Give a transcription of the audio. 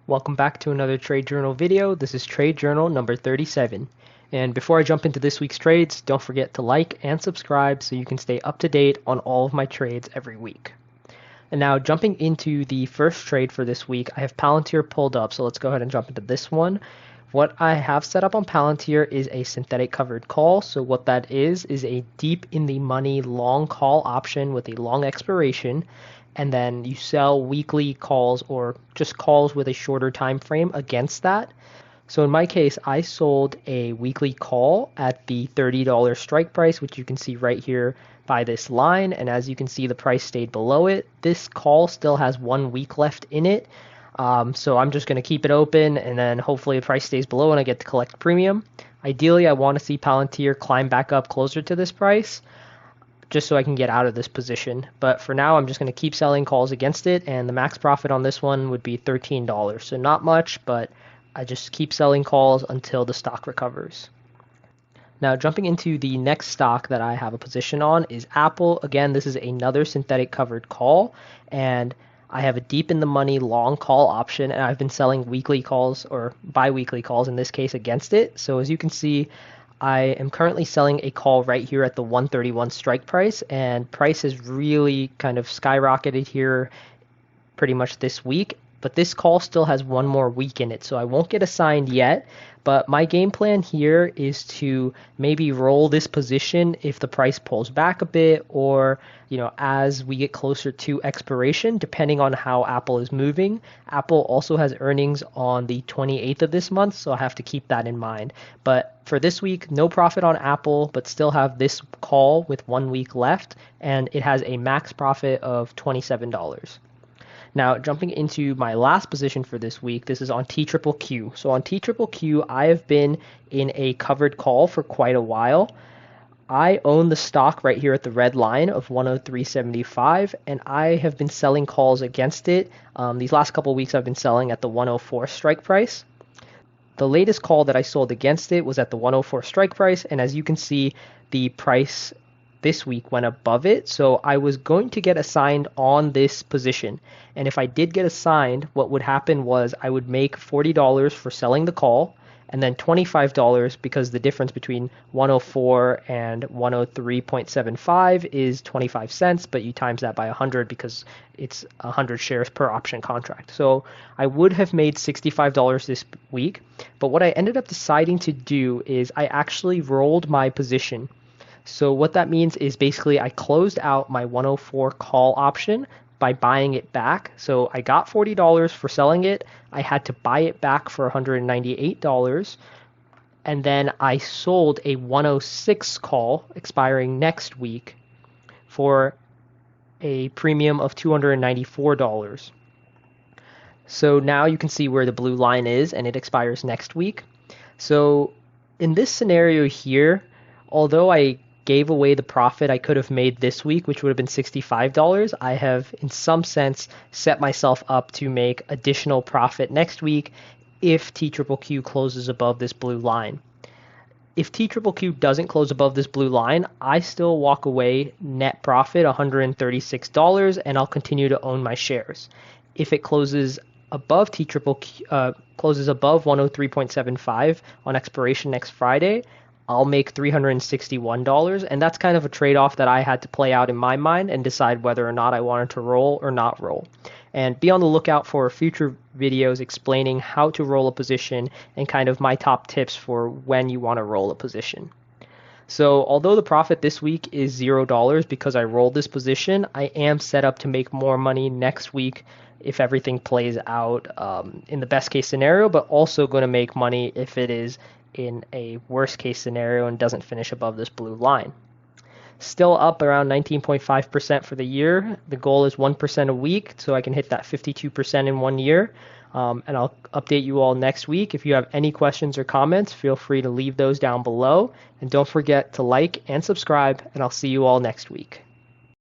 Welcome back to another Trade Journal video. This is Trade Journal number 37. And before I jump into this week's trades, don't forget to like and subscribe so you can stay up to date on all of my trades every week. And now jumping into the first trade for this week, I have Palantir pulled up, so let's go ahead and jump into this one. What I have set up on Palantir is a synthetic covered call. So what that is a deep in the money long call option with a long expiration, and then you sell weekly calls or just calls with a shorter time frame against that. So in my case, I sold a weekly call at the $30 strike price, which you can see right here by this line. And as you can see, the price stayed below it. This call still has 1 week left in it. So I'm just going to keep it open, and then hopefully the price stays below and I get to collect premium. Ideally, I want to see Palantir climb back up closer to this price, just so I can get out of this position. But for now, I'm just going to keep selling calls against it, and the max profit on this one would be $13. So not much, but I just keep selling calls until the stock recovers. Now jumping into the next stock that I have a position on is Aapl. Again, this is another synthetic covered call, and I have a deep in the money long call option, and I've been selling weekly calls or bi-weekly calls in this case against it. So as you can see, I am currently selling a call right here at the 131 strike price, and price has really kind of skyrocketed here pretty much this week. But this call still has 1 more week in it, so I won't get assigned yet. But my game plan here is to maybe roll this position if the price pulls back a bit, or as we get closer to expiration, depending on how Aapl is moving. Aapl also has earnings on the 28th of this month, so I have to keep that in mind. But for this week, no profit on Aapl, but still have this call with 1 week left, and it has a max profit of $27. Now, jumping into my last position for this week, this is on Tqqq. So on Tqqq, I have been in a covered call for quite a while. I own the stock right here at the red line of 103.75, and I have been selling calls against it. These last couple of weeks I've been selling at the 104 strike price. The latest call that I sold against it was at the 104 strike price, and as you can see, the price this week went above it, so I was going to get assigned on this position. And if I did get assigned, what would happen was I would make $40 for selling the call, and then $25 because the difference between 104 and 103.75 is 25 cents, but you times that by 100 because it's 100 shares per option contract. So I would have made $65 this week, but what I ended up deciding to do is I actually rolled my position. So what that means is basically I closed out my 104 call option by buying it back. So I got $40 for selling it. I had to buy it back for $198. And then I sold a 106 call expiring next week for a premium of $294. So now you can see where the blue line is, and it expires next week. So in this scenario here, although I gave away the profit I could have made this week, which would have been $65, I have in some sense set myself up to make additional profit next week if Tqqq closes above this blue line. If Tqqq doesn't close above this blue line, I still walk away net profit $136, and I'll continue to own my shares. If it closes above closes above 103.75 on expiration next Friday, I'll make $361, and that's kind of a trade-off that I had to play out in my mind and decide whether or not I wanted to roll or not roll. And be on the lookout for future videos explaining how to roll a position and kind of my top tips for when you want to roll a position. So although the profit this week is $0 because I rolled this position, I am set up to make more money next week if everything plays out in the best case scenario, but also going to make money if it is in a worst case scenario and doesn't finish above this blue line. Still up around 19.5% for the year. The goal is 1% a week, so I can hit that 52% in 1 year. And I'll update you all next week. If you have any questions or comments, feel free to leave those down below. And don't forget to like and subscribe, and I'll see you all next week.